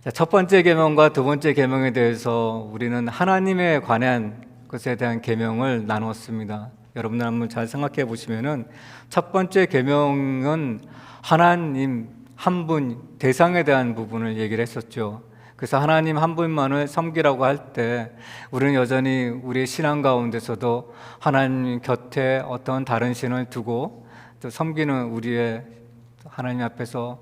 자, 첫 번째 계명과 두 번째 계명에 대해서 우리는 하나님에 관한 것에 대한 계명을 나눴습니다. 여러분들 한번 잘 생각해 보시면은 첫 번째 계명은 하나님 한 분 대상에 대한 부분을 얘기를 했었죠. 그래서 하나님 한 분만을 섬기라고 할 때 우리는 여전히 우리의 신앙 가운데서도 하나님 곁에 어떤 다른 신을 두고 또 섬기는 우리의 하나님 앞에서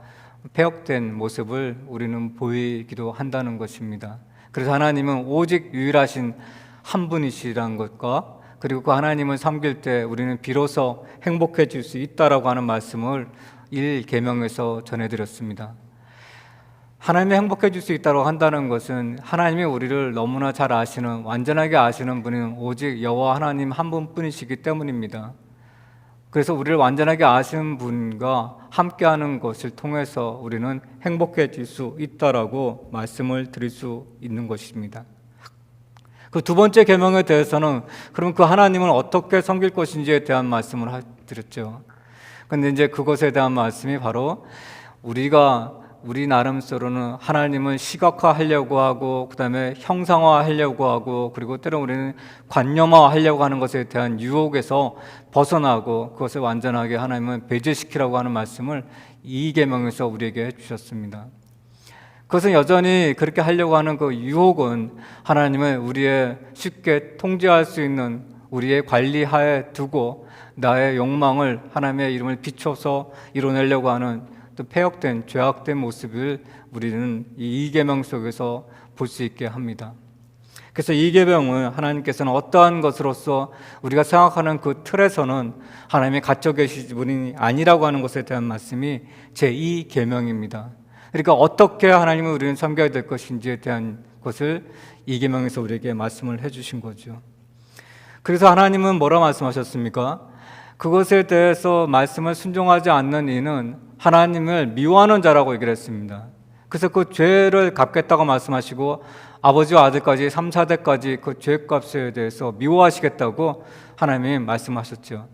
폐역된 모습을 우리는 보이기도 한다는 것입니다. 그래서 하나님은 오직 유일하신 한 분이시라는 것과 그리고 그 하나님을 섬길 때 우리는 비로소 행복해질 수 있다라고 하는 말씀을 1계명에서 전해드렸습니다. 하나님이 행복해질 수 있다고 한다는 것은 하나님이 우리를 너무나 잘 아시는, 완전하게 아시는 분은 오직 여호와 하나님 한 분뿐이시기 때문입니다. 그래서 우리를 완전하게 아시는 분과 함께하는 것을 통해서 우리는 행복해질 수 있다라고 말씀을 드릴 수 있는 것입니다. 그 두 번째 계명에 대해서는 그럼 그 하나님을 어떻게 섬길 것인지에 대한 말씀을 드렸죠. 그런데 이제 그것에 대한 말씀이 바로 우리 나름대로는 하나님을 시각화하려고 하고 그다음에 형상화하려고 하고 그리고 때로 우리는 관념화하려고 하는 것에 대한 유혹에서 벗어나고 그것을 완전하게 하나님은 배제시키라고 하는 말씀을 이 계명에서 우리에게 주셨습니다. 그것은 여전히 그렇게 하려고 하는 그 유혹은 하나님을 우리의 쉽게 통제할 수 있는 우리의 관리하에 두고 나의 욕망을 하나님의 이름을 비춰서 이뤄내려고 하는 또 폐역된 죄악된 모습을 우리는 이 계명 속에서 볼 수 있게 합니다. 그래서 이 계명은 하나님께서는 어떠한 것으로서 우리가 생각하는 그 틀에서는 하나님이 갇혀 계신 분이 아니라고 하는 것에 대한 말씀이 제2 계명입니다. 그러니까 어떻게 하나님을 우리는 섬겨야 될 것인지에 대한 것을 이 계명에서 우리에게 말씀을 해주신 거죠. 그래서 하나님은 뭐라 말씀하셨습니까? 그것에 대해서 말씀을 순종하지 않는 이는 하나님을 미워하는 자라고 얘기를 했습니다. 그래서 그 죄를 갚겠다고 말씀하시고 아버지와 아들까지 3, 4대까지 그 죄값에 대해서 미워하시겠다고 하나님이 말씀하셨죠.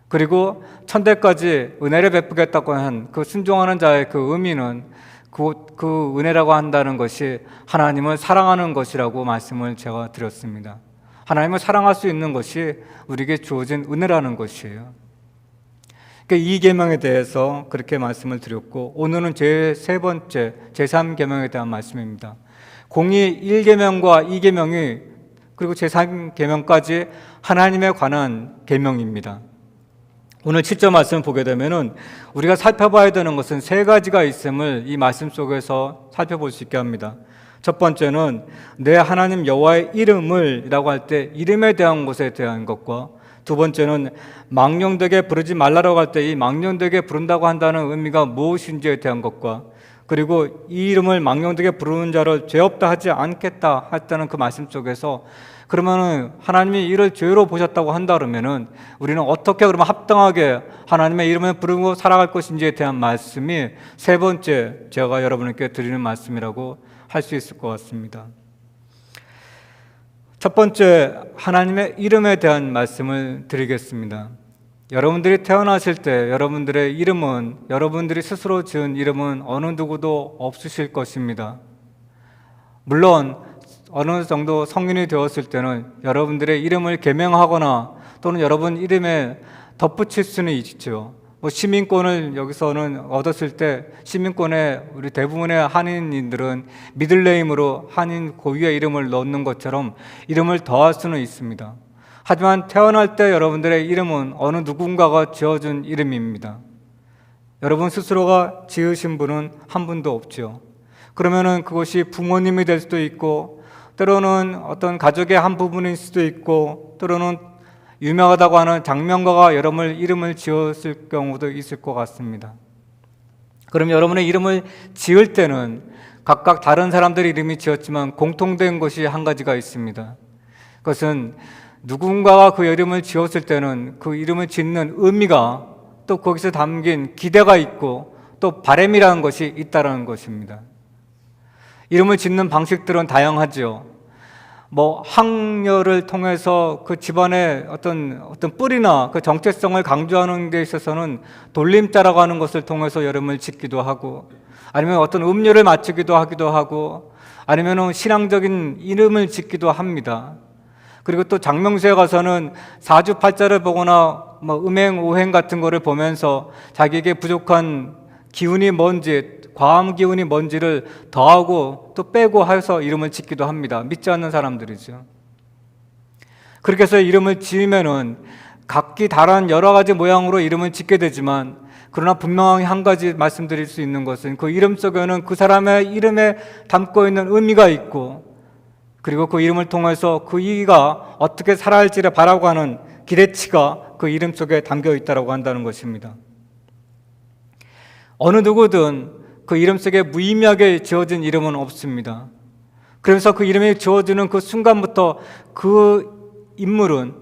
그리고 천대까지 은혜를 베푸겠다고 한 그 순종하는 자의 그 의미는 그 은혜라고 한다는 것이 하나님을 사랑하는 것이라고 말씀을 제가 드렸습니다. 하나님을 사랑할 수 있는 것이 우리에게 주어진 은혜라는 것이에요. 이 계명에 대해서 그렇게 말씀을 드렸고 오늘은 제 세 번째, 제3계명에 대한 말씀입니다. 공의 1계명과 2계명이 그리고 제3계명까지 하나님에 관한 계명입니다. 오늘 7절 말씀을 보게 되면은 우리가 살펴봐야 되는 것은 세 가지가 있음을 이 말씀 속에서 살펴볼 수 있게 합니다. 첫 번째는 내 하나님 여호와의 이름을 라고 할 때 이름에 대한 것에 대한 것과 두 번째는 망령되게 부르지 말라라고 할 때 이 망령되게 부른다고 한다는 의미가 무엇인지에 대한 것과 그리고 이 이름을 망령되게 부르는 자를 죄 없다 하지 않겠다 했다는 그 말씀 속에서 그러면은 하나님이 이를 죄로 보셨다고 한다 그러면은 우리는 어떻게 그러면 합당하게 하나님의 이름을 부르고 살아갈 것인지에 대한 말씀이 세 번째 제가 여러분께 드리는 말씀이라고 할 수 있을 것 같습니다. 첫 번째 하나님의 이름에 대한 말씀을 드리겠습니다. 여러분들이 태어나실 때 여러분들의 이름은 여러분들이 스스로 지은 이름은 어느 누구도 없으실 것입니다. 물론 어느 정도 성인이 되었을 때는 여러분들의 이름을 개명하거나 또는 여러분 이름에 덧붙일 수는 있죠. 시민권을 여기서는 얻었을 때 시민권에 우리 대부분의 한인인들은 미들네임으로 한인 고유의 이름을 넣는 것처럼 이름을 더할 수는 있습니다. 하지만 태어날 때 여러분들의 이름은 어느 누군가가 지어준 이름입니다. 여러분 스스로가 지으신 분은 한 분도 없죠. 그러면은 그것이 부모님이 될 수도 있고 때로는 어떤 가족의 한 부분일 수도 있고 때로는 유명하다고 하는 장명가가 여러분 이름을 지었을 경우도 있을 것 같습니다. 그럼 여러분의 이름을 지을 때는 각각 다른 사람들의 이름이 지었지만 공통된 것이 한 가지가 있습니다. 그것은 누군가가 그 이름을 지었을 때는 그 이름을 짓는 의미가 또 거기서 담긴 기대가 있고 또 바람이라는 것이 있다는 것입니다. 이름을 짓는 방식들은 다양하죠. 학렬을 통해서 그 집안의 어떤 뿌리나 그 정체성을 강조하는 데 있어서는 돌림자라고 하는 것을 통해서 이름을 짓기도 하고 아니면 어떤 음료를 맞추기도 하기도 하고, 아니면 신앙적인 이름을 짓기도 합니다. 그리고 또 장명수에 가서는 사주팔자를 보거나 음행, 오행 같은 거를 보면서 자기에게 부족한 기운이 뭔지, 과암 기운이 뭔지를 더하고 또 빼고 해서 이름을 짓기도 합니다. 믿지 않는 사람들이죠. 그렇게 해서 이름을 지으면은 각기 다른 여러 가지 모양으로 이름을 짓게 되지만, 그러나 분명하게 한 가지 말씀드릴 수 있는 것은 그 이름 속에는 그 사람의 이름에 담고 있는 의미가 있고, 그리고 그 이름을 통해서 그 이가 어떻게 살아갈지를 바라고 하는 기대치가 그 이름 속에 담겨 있다고 한다는 것입니다. 어느 누구든 그 이름 속에 무의미하게 지어진 이름은 없습니다. 그래서 그 이름이 지어지는 그 순간부터 그 인물은,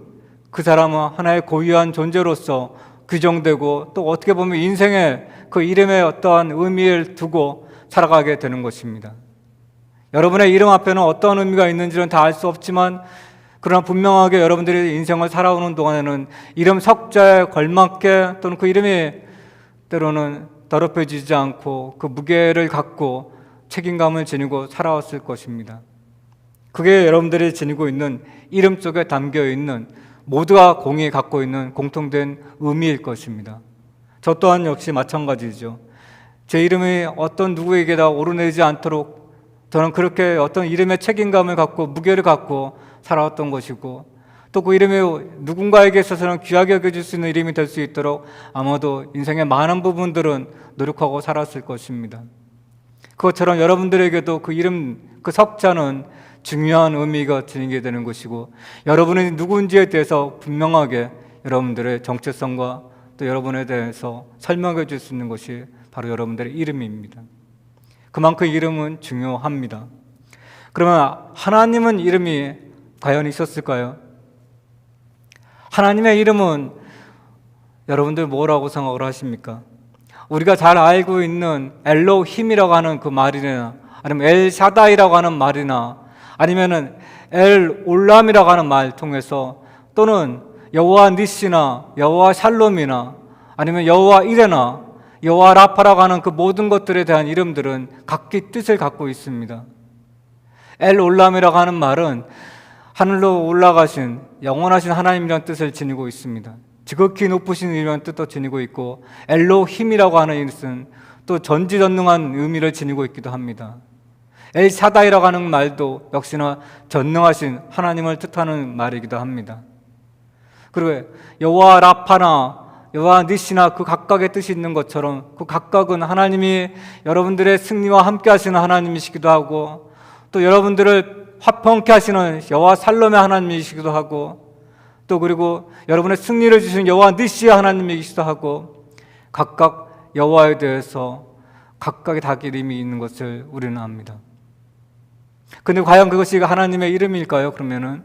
그 사람은 하나의 고유한 존재로서 규정되고, 또 어떻게 보면 인생에 그 이름에 어떠한 의미를 두고 살아가게 되는 것입니다. 여러분의 이름 앞에는 어떤 의미가 있는지는 다 알 수 없지만, 그러나 분명하게 여러분들이 인생을 살아오는 동안에는 이름 석자에 걸맞게, 또는 그 이름이 때로는 더럽혀지지 않고 그 무게를 갖고 책임감을 지니고 살아왔을 것입니다. 그게 여러분들이 지니고 있는 이름 속에 담겨 있는, 모두가 공히 갖고 있는 공통된 의미일 것입니다. 저 또한 역시 마찬가지죠. 제 이름이 어떤 누구에게다 오르내리지 않도록 저는 그렇게 어떤 이름의 책임감을 갖고 무게를 갖고 살아왔던 것이고, 또 그 이름이 누군가에게 있어서는 귀하게 여겨질 수 있는 이름이 될 수 있도록 아마도 인생의 많은 부분들은 노력하고 살았을 것입니다. 그것처럼 여러분들에게도 그 이름, 그 석자는 중요한 의미가 지니게 되는 것이고, 여러분이 누군지에 대해서 분명하게 여러분들의 정체성과 또 여러분에 대해서 설명해 줄 수 있는 것이 바로 여러분들의 이름입니다. 그만큼 이름은 중요합니다. 그러면 하나님은 이름이 과연 있었을까요? 하나님의 이름은 여러분들 뭐라고 생각을 하십니까? 우리가 잘 알고 있는 엘로힘이라고 하는 그 말이나, 아니면 엘샤다이라고 하는 말이나, 아니면은 엘 올람이라고 하는 말 통해서, 또는 여호와 니시나 여호와 샬롬이나, 아니면 여호와 이레나 여호와 라파라고 하는 그 모든 것들에 대한 이름들은 각기 뜻을 갖고 있습니다. 엘 올람이라고 하는 말은 하늘로 올라가신 영원하신 하나님이라는 뜻을 지니고 있습니다. 지극히 높으신 이라는 뜻도 지니고 있고, 엘로힘이라고 하는 뜻은 또 전지전능한 의미를 지니고 있기도 합니다. 엘샤다이라고 하는 말도 역시나 전능하신 하나님을 뜻하는 말이기도 합니다. 그리고 여호와 라파나 여호와 니시나 그 각각의 뜻이 있는 것처럼, 그 각각은 하나님이 여러분들의 승리와 함께 하시는 하나님이시기도 하고, 또 여러분들을 화평케 하시는 여호와 살롬의 하나님이시기도 하고, 또 그리고 여러분의 승리를 주시는 여호와 니시의 하나님이시기도 하고, 각각 여호와에 대해서 각각의 자기 이름이 있는 것을 우리는 압니다. 근데 과연 그것이 하나님의 이름일까요? 그러면은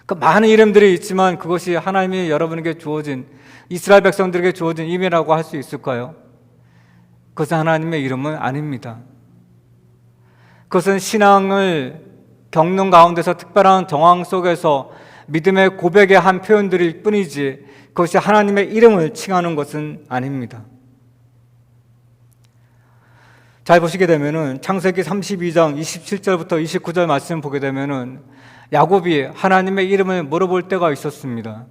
그 많은 이름들이 있지만 그것이 하나님이 여러분에게 주어진, 이스라엘 백성들에게 주어진 이름이라고 할 수 있을까요? 그것은 하나님의 이름은 아닙니다. 그것은 신앙을 겪는 가운데서 특별한 정황 속에서 믿음의 고백의 한 표현들일 뿐이지, 그것이 하나님의 이름을 칭하는 것은 아닙니다. 잘 보시게 되면은 창세기 32장 27절부터 29절 말씀 보게 되면은 야곱이 하나님의 이름을 물어볼 때가 있었습니다.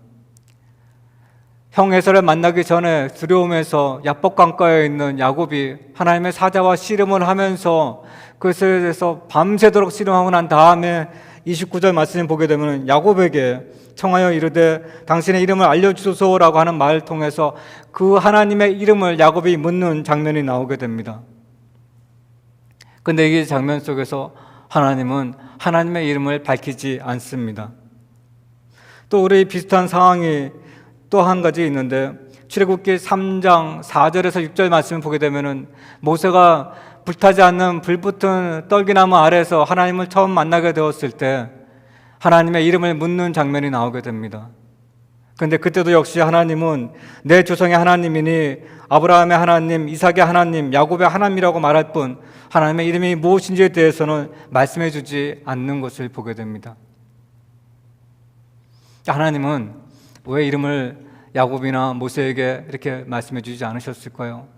형 에서를 만나기 전에 두려움에서 야복 강가에 있는 야곱이 하나님의 사자와 씨름을 하면서 그것에 대해서 밤새도록 씨름하고 난 다음에 29절 말씀을 보게 되면 야곱에게 청하여 이르되 당신의 이름을 알려주소서라고 하는 말을 통해서 그 하나님의 이름을 야곱이 묻는 장면이 나오게 됩니다. 근데 이 장면 속에서 하나님은 하나님의 이름을 밝히지 않습니다. 또 우리 비슷한 상황이 또 한 가지 있는데, 출애굽기 3장 4절에서 6절 말씀을 보게 되면은 모세가 불타지 않는 불붙은 떨기나무 아래에서 하나님을 처음 만나게 되었을 때 하나님의 이름을 묻는 장면이 나오게 됩니다. 그런데 그때도 역시 하나님은 내 조상의 하나님이니 아브라함의 하나님, 이삭의 하나님, 야곱의 하나님이라고 말할 뿐 하나님의 이름이 무엇인지에 대해서는 말씀해 주지 않는 것을 보게 됩니다. 하나님은 왜 이름을 야곱이나 모세에게 이렇게 말씀해 주지 않으셨을까요?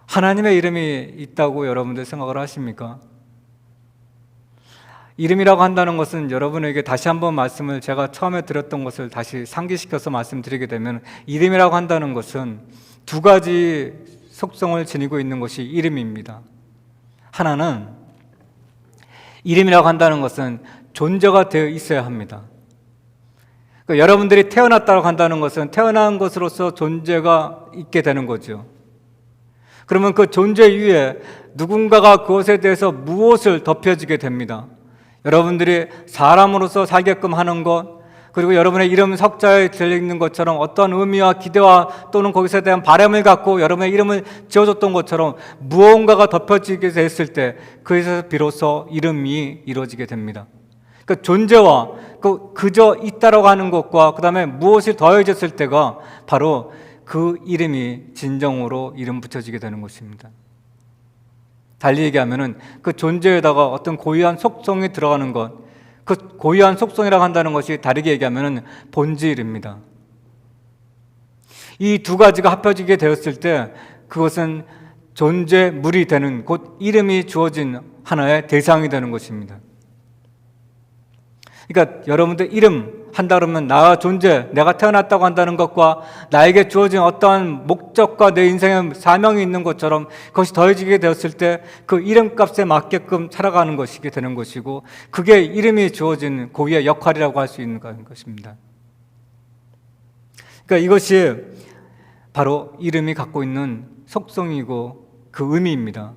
하나님의 이름이 있다고 여러분들 생각을 하십니까? 이름이라고 한다는 것은 여러분에게 다시 한번 말씀을 제가 처음에 드렸던 것을 다시 상기시켜서 말씀드리게 되면 이름이라고 한다는 것은 두 가지 속성을 지니고 있는 것이 이름입니다. 하나는 이름이라고 한다는 것은 존재가 되어 있어야 합니다. 그러니까 여러분들이 태어났다고 한다는 것은 태어난 것으로서 존재가 있게 되는 거죠. 그러면 그 존재 위에 누군가가 그것에 대해서 무엇을 덮여지게 됩니다. 여러분들이 사람으로서 살게끔 하는 것, 그리고 여러분의 이름 석자에 들려있는 것처럼 어떤 의미와 기대와 또는 거기서 대한 바람을 갖고 여러분의 이름을 지어줬던 것처럼 무언가가 덮여지게 됐을 때 그에서 비로소 이름이 이루어지게 됩니다. 그 존재와 그저 있다라고 하는 것과 그 다음에 무엇이 더해졌을 때가 바로 그 이름이 진정으로 이름 붙여지게 되는 것입니다. 달리 얘기하면은 그 존재에다가 어떤 고유한 속성이 들어가는 것, 그 고유한 속성이라고 한다는 것이 다르게 얘기하면은 본질입니다. 이 두 가지가 합쳐지게 되었을 때 그것은 존재물이 되는, 곧 이름이 주어진 하나의 대상이 되는 것입니다. 그러니까 여러분들 이름 한다 그러면 나 존재, 내가 태어났다고 한다는 것과 나에게 주어진 어떠한 목적과 내 인생의 사명이 있는 것처럼 그것이 더해지게 되었을 때 그 이름값에 맞게끔 살아가는 것이게 되는 것이고, 그게 이름이 주어진 고유의 역할이라고 할 수 있는 것입니다. 그러니까 이것이 바로 이름이 갖고 있는 속성이고 그 의미입니다.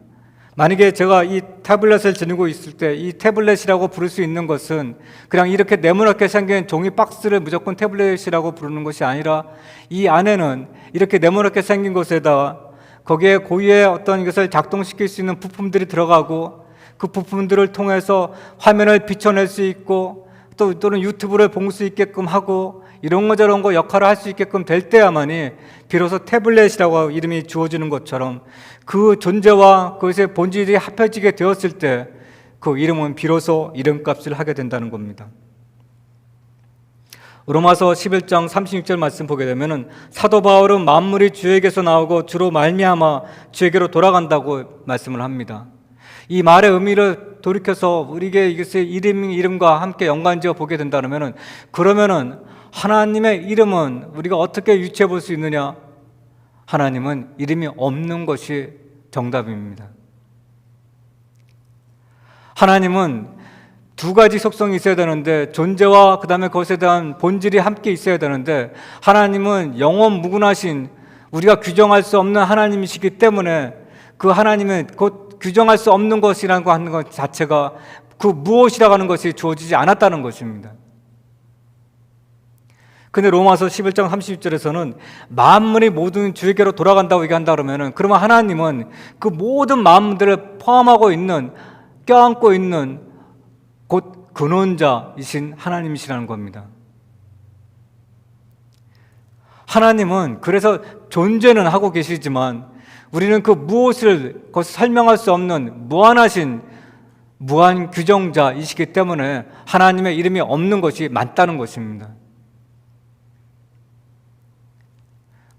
만약에 제가 이 태블릿을 지니고 있을 때 이 태블릿이라고 부를 수 있는 것은 그냥 이렇게 네모나게 생긴 종이 박스를 무조건 태블릿이라고 부르는 것이 아니라 이 안에는 이렇게 네모나게 생긴 것에다 거기에 고유의 어떤 것을 작동시킬 수 있는 부품들이 들어가고 그 부품들을 통해서 화면을 비춰낼 수 있고 또는 유튜브를 볼 수 있게끔 하고 이런 거 저런 거 역할을 할 수 있게끔 될 때야만이 비로소 태블릿이라고 이름이 주어지는 것처럼 그 존재와 그것의 본질이 합해지게 되었을 때 그 이름은 비로소 이름값을 하게 된다는 겁니다. 로마서 11장 36절 말씀 보게 되면은 사도 바울은 만물이 주에게서 나오고 주로 말미암아 주에게로 돌아간다고 말씀을 합니다. 이 말의 의미를 돌이켜서 우리에게 이것의 이름과 함께 연관지어 보게 된다면은 그러면은 하나님의 이름은 우리가 어떻게 유추해 볼 수 있느냐? 하나님은 이름이 없는 것이 정답입니다. 하나님은 두 가지 속성이 있어야 되는데 존재와 그 다음에 그것에 대한 본질이 함께 있어야 되는데 하나님은 영원 무궁하신 우리가 규정할 수 없는 하나님이시기 때문에 그 하나님은 곧 규정할 수 없는 것이라고 하는 것 자체가 그 무엇이라고 하는 것이 주어지지 않았다는 것입니다. 근데 로마서 11장 30절에서는 만물이 모든 주에게로 돌아간다고 얘기한다 그러면 하나님은 그 모든 만물들을 포함하고 있는 껴안고 있는 곧 근원자이신 하나님이시라는 겁니다. 하나님은 그래서 존재는 하고 계시지만 우리는 그 무엇을 설명할 수 없는 무한하신 무한 규정자이시기 때문에 하나님의 이름이 없는 것이 맞다는 것입니다.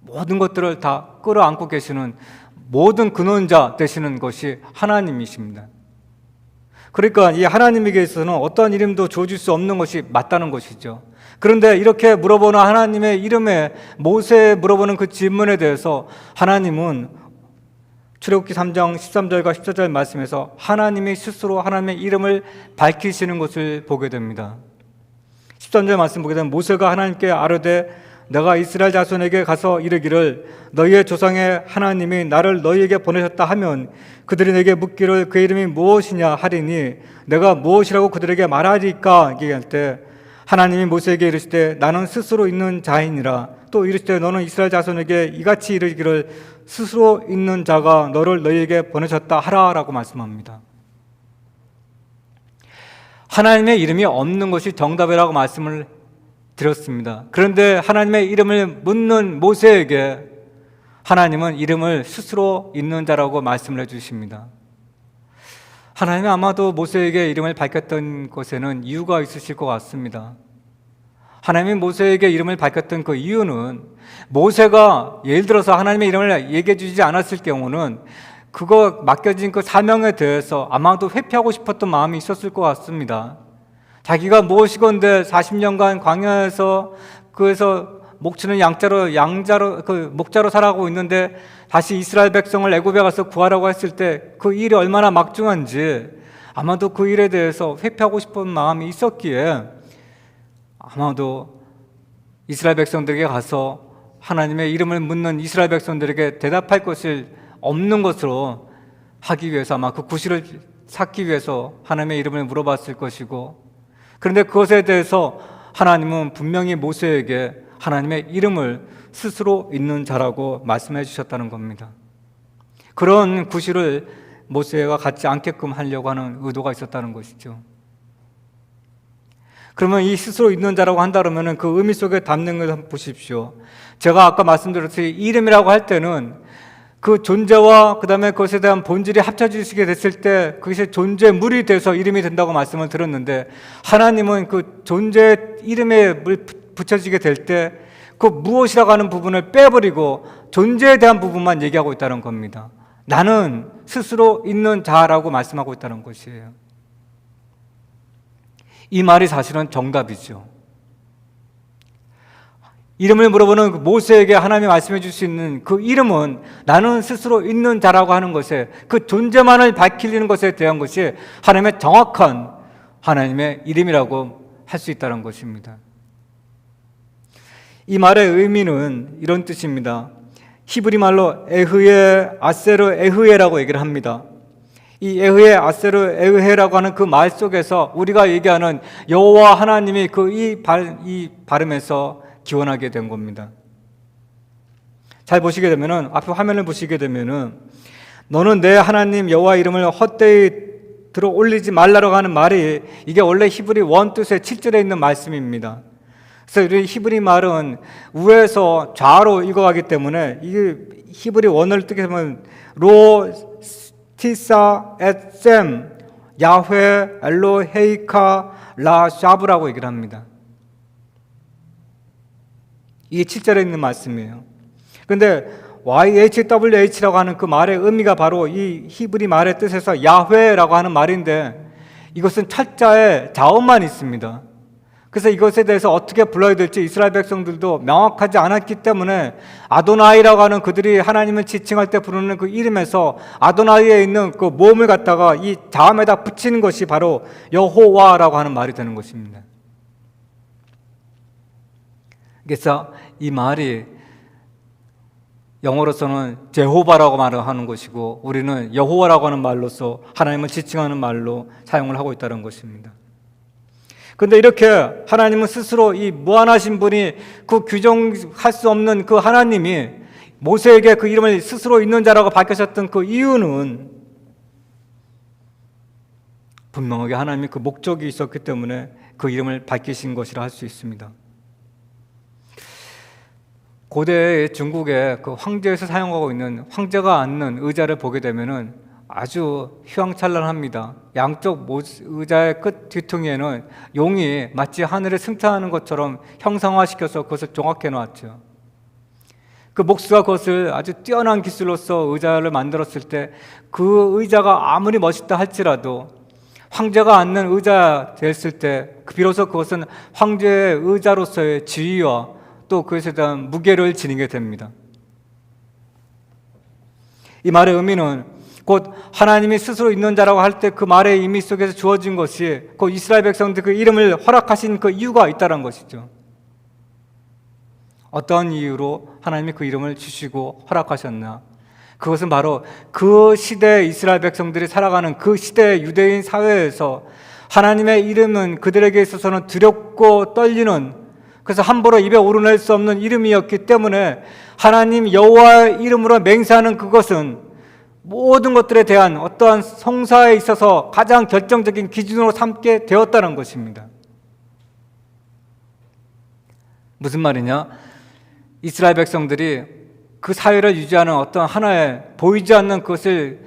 모든 것들을 다 끌어안고 계시는 모든 근원자 되시는 것이 하나님이십니다. 그러니까 이 하나님에게서는 어떠한 이름도 주어질 수 없는 것이 맞다는 것이죠. 그런데 이렇게 물어보는 하나님의 이름에 모세에 물어보는 그 질문에 대해서 하나님은 출애굽기 3장 13절과 14절 말씀에서 하나님이 스스로 하나님의 이름을 밝히시는 것을 보게 됩니다. 13절 말씀 보게 되면 모세가 하나님께 아뢰되 내가 이스라엘 자손에게 가서 이르기를 너희의 조상의 하나님이 나를 너희에게 보내셨다 하면 그들이 내게 묻기를 그 이름이 무엇이냐 하리니 내가 무엇이라고 그들에게 말하리까 얘기할 때 하나님이 모세에게 이르시되 나는 스스로 있는 자이니라. 또 이르시되 너는 이스라엘 자손에게 이같이 이르기를 스스로 있는 자가 너를 너희에게 보내셨다 하라라고 말씀합니다. 하나님의 이름이 없는 것이 정답이라고 말씀을 드렸습니다. 그런데 하나님의 이름을 묻는 모세에게 하나님은 이름을 스스로 있는 자라고 말씀을 해주십니다. 하나님이 아마도 모세에게 이름을 밝혔던 것에는 이유가 있으실 것 같습니다. 하나님이 모세에게 이름을 밝혔던 그 이유는 모세가 예를 들어서 하나님의 이름을 얘기해 주지 않았을 경우는 그거 맡겨진 그 사명에 대해서 아마도 회피하고 싶었던 마음이 있었을 것 같습니다. 자기가 무엇이건데 40년간 광야에서 그에서 목치는 양자로 목자로 살아가고 있는데 다시 이스라엘 백성을 애굽에 가서 구하라고 했을 때 그 일이 얼마나 막중한지 아마도 그 일에 대해서 회피하고 싶은 마음이 있었기에 아마도 이스라엘 백성들에게 가서 하나님의 이름을 묻는 이스라엘 백성들에게 대답할 것을 없는 것으로 하기 위해서 아마 그 구실을 찾기 위해서 하나님의 이름을 물어봤을 것이고, 그런데 그것에 대해서 하나님은 분명히 모세에게 하나님의 이름을 스스로 있는 자라고 말씀해 주셨다는 겁니다. 그런 구실을 모세가 갖지 않게끔 하려고 하는 의도가 있었다는 것이죠. 그러면 이 스스로 있는 자라고 한다면 그 의미 속에 담는 것을 한번 보십시오. 제가 아까 말씀드렸듯이 이름이라고 할 때는 그 존재와 그 다음에 그것에 대한 본질이 합쳐지게 됐을 때 그것이 존재물이 돼서 이름이 된다고 말씀을 드렸는데, 하나님은 그 존재 이름에 붙여지게 될 때 그 무엇이라고 하는 부분을 빼버리고 존재에 대한 부분만 얘기하고 있다는 겁니다. 나는 스스로 있는 자라고 말씀하고 있다는 것이에요. 이 말이 사실은 정답이죠. 이름을 물어보는 모세에게 하나님이 말씀해 줄 수 있는 그 이름은 나는 스스로 있는 자라고 하는 것에, 그 존재만을 밝히는 것에 대한 것이 하나님의 정확한 하나님의 이름이라고 할 수 있다는 것입니다. 이 말의 의미는 이런 뜻입니다. 히브리 말로 에흐에 아세르 에흐에라고 얘기를 합니다. 이 에흐에 아세르 에흐에라고 하는 그 말 속에서 우리가 얘기하는 여호와 하나님이 이 발음에서 기원하게 된 겁니다. 잘 보시게 되면은, 앞에 화면을 보시게 되면은, 너는 내 하나님 여호와 이름을 헛되이 들어 올리지 말라라고 하는 말이, 이게 원래 히브리 원 뜻의 7절에 있는 말씀입니다. 그래서 이 히브리 말은 우에서 좌로 읽어가기 때문에 이게 히브리 원어를 뜨게 되면 로 티사 엣셈 야훼 엘로헤이카 라 샤브라고 얘기를 합니다. 이게 7절에 있는 말씀이에요. 그런데 YHWH라고 하는 그 말의 의미가 바로 이 히브리 말의 뜻에서 야훼라고 하는 말인데, 이것은 철자에 자음만 있습니다. 그래서 이것에 대해서 어떻게 불러야 될지 이스라엘 백성들도 명확하지 않았기 때문에 아도나이라고 하는 그들이 하나님을 지칭할 때 부르는 그 이름에서 아도나이에 있는 그 모음을 갖다가 이 자음에다 붙이는 것이 바로 여호와라고 하는 말이 되는 것입니다. 그래서 이 말이 영어로서는 제호바라고 말을 하는 것이고, 우리는 여호와라고 하는 말로서 하나님을 지칭하는 말로 사용을 하고 있다는 것입니다. 그런데 이렇게 하나님은 스스로 이 무한하신 분이, 그 규정할 수 없는 그 하나님이 모세에게 그 이름을 스스로 있는 자라고 밝히셨던 그 이유는 분명하게 하나님이 그 목적이 있었기 때문에 그 이름을 밝히신 것이라 할 수 있습니다. 고대 중국의 그 황제에서 사용하고 있는 황제가 앉는 의자를 보게 되면은 아주 휘황찬란합니다. 양쪽 의자의 끝 뒤퉁이에는 용이 마치 하늘에 승천하는 것처럼 형상화시켜서 그것을 종합해 놨죠. 그 목수가 그것을 아주 뛰어난 기술로서 의자를 만들었을 때 그 의자가 아무리 멋있다 할지라도 황제가 앉는 의자 됐을 때 비로소 그것은 황제의 의자로서의 지위와 또 그것에 대한 무게를 지니게 됩니다. 이 말의 의미는 곧 하나님이 스스로 있는 자라고 할 때 그 말의 의미 속에서 주어진 것이 곧 이스라엘 백성들 그 이름을 허락하신 그 이유가 있다는 것이죠. 어떠한 이유로 하나님이 그 이름을 주시고 허락하셨나? 그것은 바로 그 시대의 이스라엘 백성들이 살아가는 그 시대의 유대인 사회에서 하나님의 이름은 그들에게 있어서는 두렵고 떨리는, 그래서 함부로 입에 오르낼 수 없는 이름이었기 때문에 하나님 여호와의 이름으로 맹세하는 그것은 모든 것들에 대한 어떠한 성사에 있어서 가장 결정적인 기준으로 삼게 되었다는 것입니다. 무슨 말이냐? 이스라엘 백성들이 그 사회를 유지하는 어떤 하나의 보이지 않는 것을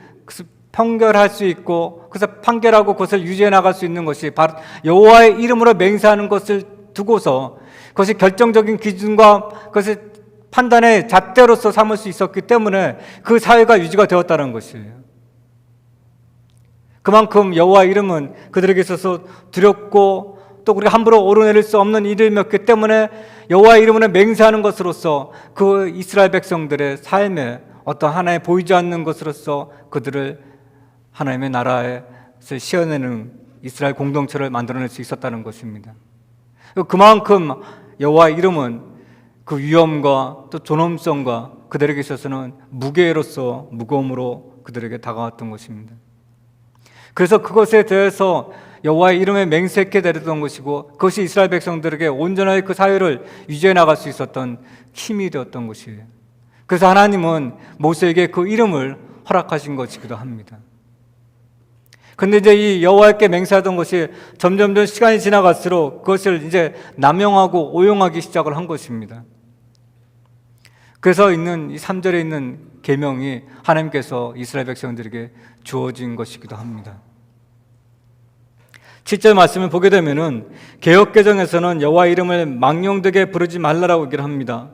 판결할 수 있고, 그래서 판결하고 그것을 유지해 나갈 수 있는 것이 바로 여호와의 이름으로 맹세하는 것을 두고서 그것이 결정적인 기준과 그것이 판단의 잣대로서 삼을 수 있었기 때문에 그 사회가 유지가 되었다는 것이에요. 그만큼 여호와 이름은 그들에게 있어서 두렵고 또 우리가 함부로 오르내릴 수 없는 이름이었기 때문에 여호와 이름을 맹세하는 것으로서 그 이스라엘 백성들의 삶에 어떤 하나의 보이지 않는 것으로서 그들을 하나님의 나라에서 씌어내는 이스라엘 공동체를 만들어낼 수 있었다는 것입니다. 그만큼 여호와 이름은 그 위엄과 또 존엄성과 그들에게 있어서는 무게로서 무거움으로 그들에게 다가왔던 것입니다. 그래서 그것에 대해서 여호와의 이름에 맹세하게 되었던 것이고 그것이 이스라엘 백성들에게 온전하게 그 사회를 유지해 나갈 수 있었던 힘이 되었던 것이에요. 그래서 하나님은 모세에게 그 이름을 허락하신 것이기도 합니다. 근데 이제 이 여호와께 맹세하던 것이 점점 시간이 지나갈수록 그것을 이제 남용하고 오용하기 시작을 한 것입니다. 그래서 있는 이 3절에 있는 계명이 하나님께서 이스라엘 백성들에게 주어진 것이기도 합니다. 7절 말씀을 보게 되면은 개역개정에서는 여호와 이름을 망령되게 부르지 말라라고 얘기를 합니다.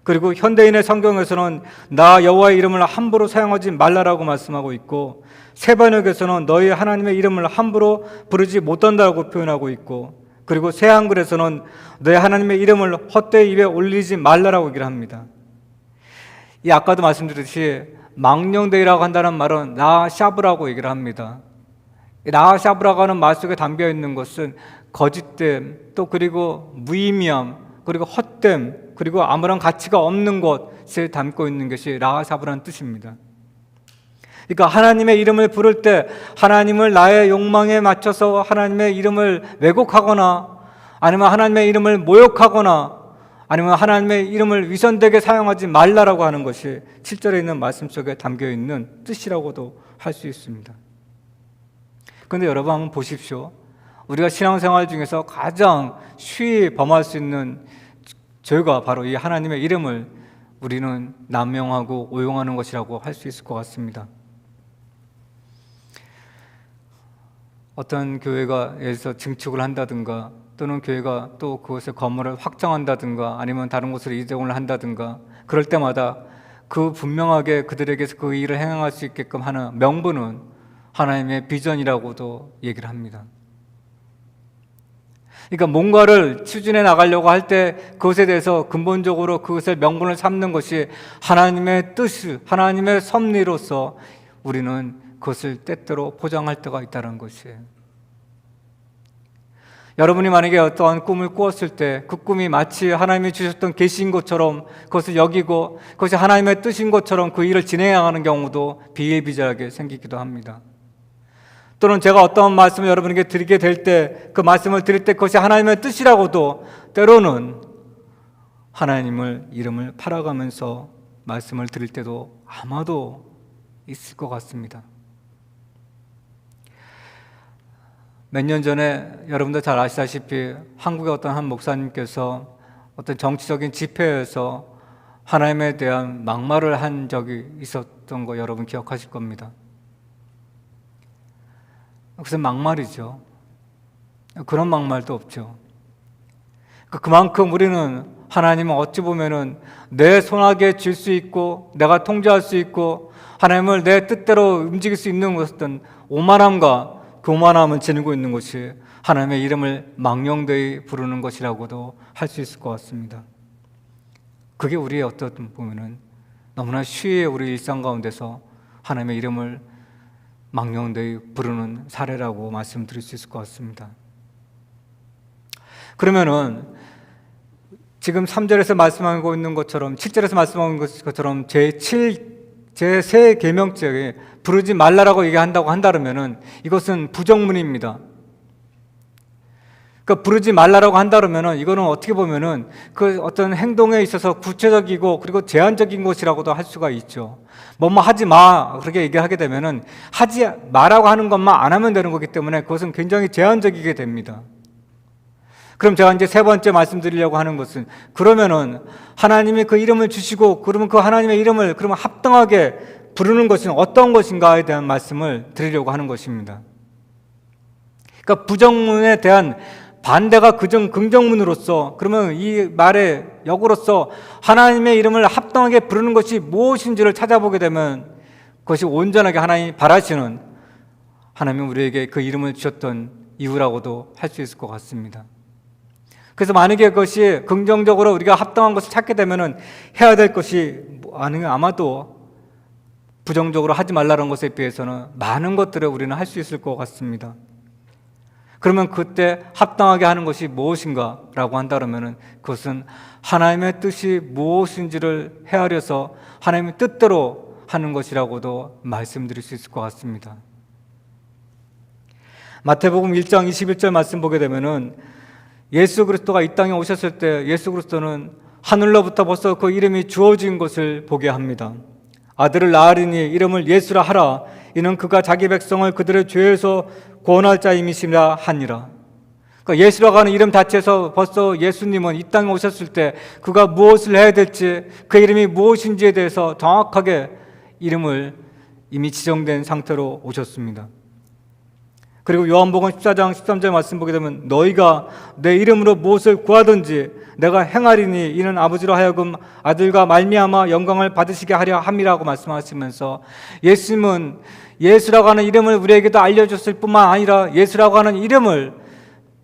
그리고 현대인의 성경에서는 나 여호와의 이름을 함부로 사용하지 말라라고 말씀하고 있고 새번역에서는 너희 하나님의 이름을 함부로 부르지 못한다고 표현하고 있고 그리고 새한글에서는 너희 하나님의 이름을 헛되이 입에 올리지 말라라고 얘기를 합니다. 이 아까도 말씀드렸듯이 망령되이라고 한다는 말은 나샤브라고 얘기를 합니다. 나샤브라고 하는 말 속에 담겨 있는 것은 거짓됨, 또 그리고 무의미함, 그리고 헛됨, 그리고 아무런 가치가 없는 것을 담고 있는 것이 라하사브라는 뜻입니다. 그러니까 하나님의 이름을 부를 때 하나님을 나의 욕망에 맞춰서 하나님의 이름을 왜곡하거나 아니면 하나님의 이름을 모욕하거나 아니면 하나님의 이름을 위선되게 사용하지 말라라고 하는 것이 7절에 있는 말씀 속에 담겨 있는 뜻이라고도 할 수 있습니다. 그런데 여러분 한번 보십시오. 우리가 신앙생활 중에서 가장 쉬이 범할 수 있는 죄가 바로 이 하나님의 이름을 우리는 남용하고 오용하는 것이라고 할 수 있을 것 같습니다. 어떤 교회가 예를 들어서 증축을 한다든가 또는 교회가 또 그것의 건물을 확장한다든가 아니면 다른 곳으로 이동을 한다든가 그럴 때마다 그 분명하게 그들에게서 그 일을 행할 수 있게끔 하는 명분은 하나님의 비전이라고도 얘기를 합니다. 그러니까 뭔가를 추진해 나가려고 할 때 그것에 대해서 근본적으로 그것의 명분을 삼는 것이 하나님의 뜻, 하나님의 섭리로서 우리는 그것을 때때로 포장할 때가 있다는 것이에요. 여러분이 만약에 어떠한 꿈을 꾸었을 때 그 꿈이 마치 하나님이 주셨던 계시인 것처럼 그것을 여기고 그것이 하나님의 뜻인 것처럼 그 일을 진행해 나가는 경우도 비일비재하게 생기기도 합니다. 또는 제가 어떤 말씀을 여러분에게 드리게 될 때 그 말씀을 드릴 때 그것이 하나님의 뜻이라고도 때로는 하나님을 이름을 팔아가면서 말씀을 드릴 때도 아마도 있을 것 같습니다. 몇 년 전에 여러분들 잘 아시다시피 한국의 어떤 한 목사님께서 어떤 정치적인 집회에서 하나님에 대한 막말을 한 적이 있었던 거 여러분 기억하실 겁니다. 그것은 막말이죠. 그런 막말도 없죠. 그만큼 우리는 하나님은 어찌 보면은 내 손아귀에 쥘 수 있고 내가 통제할 수 있고 하나님을 내 뜻대로 움직일 수 있는 것은 오만함과 교만함을 지니고 있는 것이 하나님의 이름을 망령되이 부르는 것이라고도 할 수 있을 것 같습니다. 그게 우리의 어떤 보면은 너무나 쉬이 우리 일상 가운데서 하나님의 이름을 망령되이 부르는 사례라고 말씀드릴 수 있을 것 같습니다. 그러면은 지금 3절에서 말씀하고 있는 것처럼 7절에서 말씀하고 있는 것처럼 제3 계명죄에 부르지 말라라고 얘기한다고 한다면은 이것은 부정문입니다. 그러니까 부르지 말라라고 한다면은 이거는 어떻게 보면은 그 어떤 행동에 있어서 구체적이고 그리고 제한적인 것이라고도 할 수가 있죠. 뭐뭐 하지 마 그렇게 얘기하게 되면은 하지 마라고 하는 것만 안 하면 되는 거기 때문에 그것은 굉장히 제한적이게 됩니다. 그럼 제가 이제 세 번째 말씀드리려고 하는 것은 그러면은 하나님이 그 이름을 주시고 그러면 그 하나님의 이름을 그러면 합당하게 부르는 것은 어떤 것인가에 대한 말씀을 드리려고 하는 것입니다. 그러니까 부정문에 대한 반대가 긍정문으로서, 그러면 이 말의 역으로서 하나님의 이름을 합당하게 부르는 것이 무엇인지를 찾아보게 되면 그것이 온전하게 하나님이 바라시는, 하나님이 우리에게 그 이름을 주셨던 이유라고도 할 수 있을 것 같습니다. 그래서 만약에 그것이 긍정적으로 우리가 합당한 것을 찾게 되면 해야 될 것이 아마도 부정적으로 하지 말라는 것에 비해서는 많은 것들을 우리는 할 수 있을 것 같습니다. 그러면 그때 합당하게 하는 것이 무엇인가 라고 한다면 그것은 하나님의 뜻이 무엇인지를 헤아려서 하나님의 뜻대로 하는 것이라고도 말씀드릴 수 있을 것 같습니다. 마태복음 1장 21절 말씀 보게 되면은 예수 그리스도가 이 땅에 오셨을 때 예수 그리스도는 하늘로부터 벌써 그 이름이 주어진 것을 보게 합니다. 아들을 낳으리니 이름을 예수라 하라. 이는 그가 자기 백성을 그들의 죄에서 구원할 자임이시라 하니라. 그러니까 예수라고 하는 이름 자체에서 벌써 예수님은 이 땅에 오셨을 때 그가 무엇을 해야 될지, 그 이름이 무엇인지에 대해서 정확하게 이름을 이미 지정된 상태로 오셨습니다. 그리고 요한복음 14장 13절 말씀 보게 되면 너희가 내 이름으로 무엇을 구하든지 내가 행하리니 이는 아버지로 하여금 아들과 말미암아 영광을 받으시게 하려 함이라고 말씀하시면서, 예수님은 예수라고 하는 이름을 우리에게도 알려줬을 뿐만 아니라 예수라고 하는 이름을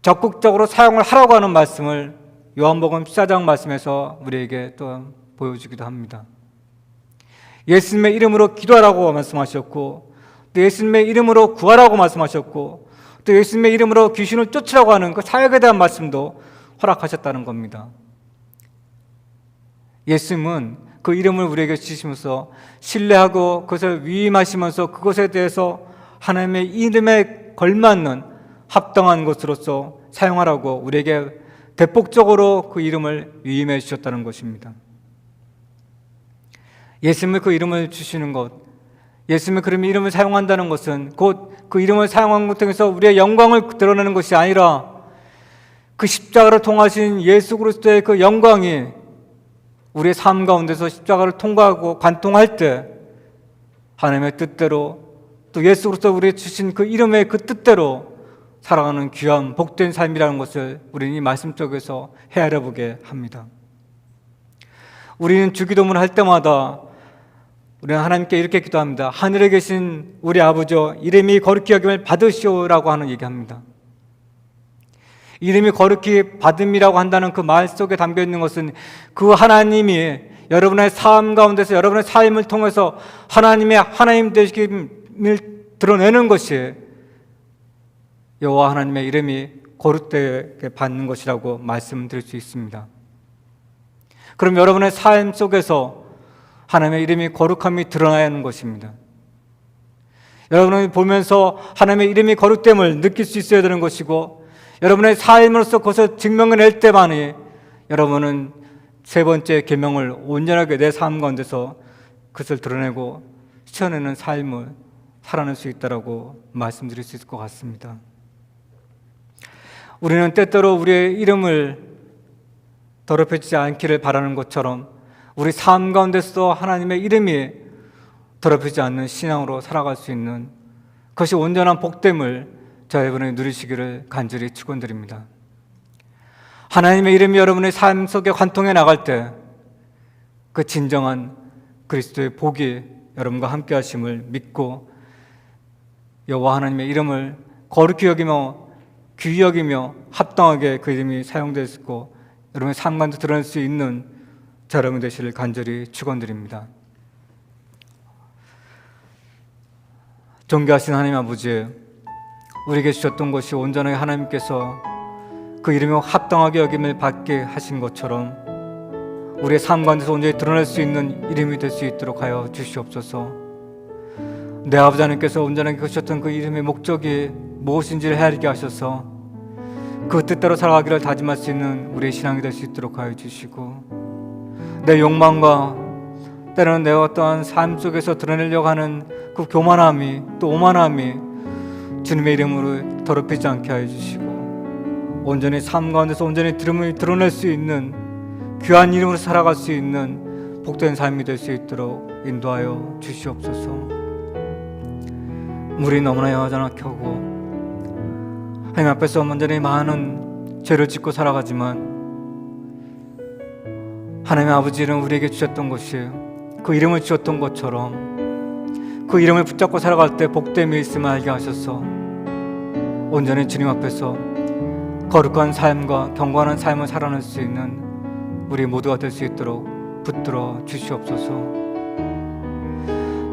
적극적으로 사용을 하라고 하는 말씀을 요한복음 14장 말씀에서 우리에게 또 보여주기도 합니다. 예수님의 이름으로 기도하라고 말씀하셨고, 또 예수님의 이름으로 구하라고 말씀하셨고, 또 예수님의 이름으로 귀신을 쫓으라고 하는 그 사역에 대한 말씀도 허락하셨다는 겁니다. 예수님은 그 이름을 우리에게 주시면서 신뢰하고 그것을 위임하시면서 그것에 대해서 하나님의 이름에 걸맞는 합당한 것으로서 사용하라고 우리에게 대폭적으로 그 이름을 위임해 주셨다는 것입니다. 예수님의 그 이름을 주시는 것, 예수님의 그 이름을 사용한다는 것은 곧 그 이름을 사용한 것 통해서 우리의 영광을 드러내는 것이 아니라 그 십자가를 통하신 예수 그리스도의 그 영광이 우리의 삶 가운데서 십자가를 통과하고 관통할 때 하나님의 뜻대로, 또 예수 그리스도 우리에게 주신 그 이름의 그 뜻대로 살아가는 귀한 복된 삶이라는 것을 우리는 이 말씀 속에서 헤아려 보게 합니다. 우리는 주기도문을 할 때마다 우리는 하나님께 이렇게 기도합니다. 하늘에 계신 우리 아버지여, 이름이 거룩히 여김을 받으시오라고 하는 얘기합니다. 이름이 거룩히 받음이라고 한다는 그 말 속에 담겨 있는 것은 그 하나님이 여러분의 삶 가운데서 여러분의 삶을 통해서 하나님의 하나님 되심을 드러내는 것이 여호와 하나님의 이름이 거룩되게 받는 것이라고 말씀드릴 수 있습니다. 그럼 여러분의 삶 속에서 하나님의 이름이 거룩함이 드러나야 하는 것입니다. 여러분이 보면서 하나님의 이름이 거룩됨을 느낄 수 있어야 되는 것이고, 여러분의 삶으로서 그것을 증명해낼 때만이 여러분은 세 번째 계명을 온전하게 내 삶 가운데서 그것을 드러내고 실천하는 삶을 살아낼 수 있다라고 말씀드릴 수 있을 것 같습니다. 우리는 때때로 우리의 이름을 더럽혀지지 않기를 바라는 것처럼 우리 삶 가운데서도 하나님의 이름이 더럽히지 않는 신앙으로 살아갈 수 있는 그것이 온전한 복됨을 저와 여러분이 누리시기를 간절히 축원드립니다. 하나님의 이름이 여러분의 삶 속에 관통해 나갈 때 그 진정한 그리스도의 복이 여러분과 함께 하심을 믿고 여호와 하나님의 이름을 거룩히 여기며 귀히 여기며 합당하게 그 이름이 사용되었고 여러분의 삶 가운데 드러낼 수 있는 저 여러분 되시를 간절히 축원드립니다. 존귀하신 하나님 아버지, 우리에게 주셨던 것이 온전하게 하나님께서 그 이름에 합당하게 여김을 받게 하신 것처럼 우리의 삶 가운데서 온전히 드러낼 수 있는 이름이 될 수 있도록 하여 주시옵소서. 내 아버지 하나님께서 온전하게 주셨던 그 이름의 목적이 무엇인지를 헤아리게 하셔서 그 뜻대로 살아가기를 다짐할 수 있는 우리의 신앙이 될 수 있도록 하여 주시고, 내 욕망과 때로는 내 어떠한 삶 속에서 드러내려고 하는 그 교만함이 또 오만함이 주님의 이름으로 더럽히지 않게 하여 주시고, 온전히 삶 가운데서 온전히 드러낼 수 있는 귀한 이름으로 살아갈 수 있는 복된 삶이 될 수 있도록 인도하여 주시옵소서. 물이 너무나 여전하고 하나님 앞에서 온전히 많은 죄를 짓고 살아가지만 하나님의 아버지는 우리에게 주셨던 것이 그 이름을 주셨던 것처럼 그 이름을 붙잡고 살아갈 때 복됨이 있음을 알게 하셔서 온전히 주님 앞에서 거룩한 삶과 경건한 삶을 살아낼 수 있는 우리 모두가 될 수 있도록 붙들어 주시옵소서.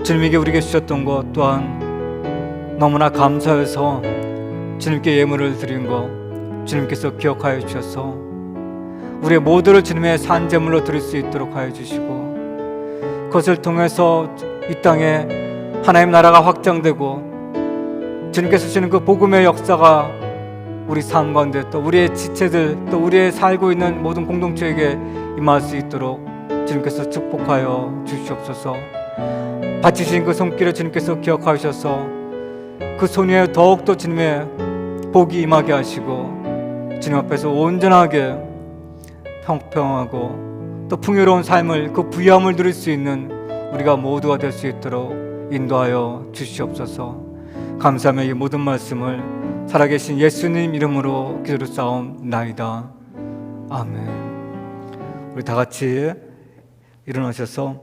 주님에게 우리에게 주셨던 것 또한 너무나 감사해서 주님께 예물을 드린 것 주님께서 기억하여 주셔서 우리의 모두를 주님의 산제물로 드릴 수 있도록 하여 주시고 그것을 통해서 이 땅에 하나님 나라가 확장되고 주님께서 주시는 그 복음의 역사가 우리 삶 가운데 또 우리의 지체들 또 우리의 살고 있는 모든 공동체에게 임할 수 있도록 주님께서 축복하여 주시옵소서. 바치신 그 손길을 주님께서 기억하셔서 그 손 위에 더욱더 주님의 복이 임하게 하시고 주님 앞에서 온전하게 평평하고 또 풍요로운 삶을 그 부유함을 누릴 수 있는 우리가 모두가 될 수 있도록 인도하여 주시옵소서. 감사하며 이 모든 말씀을 살아계신 예수님 이름으로 기도를 싸움나이다. 아멘. 우리 다 같이 일어나셔서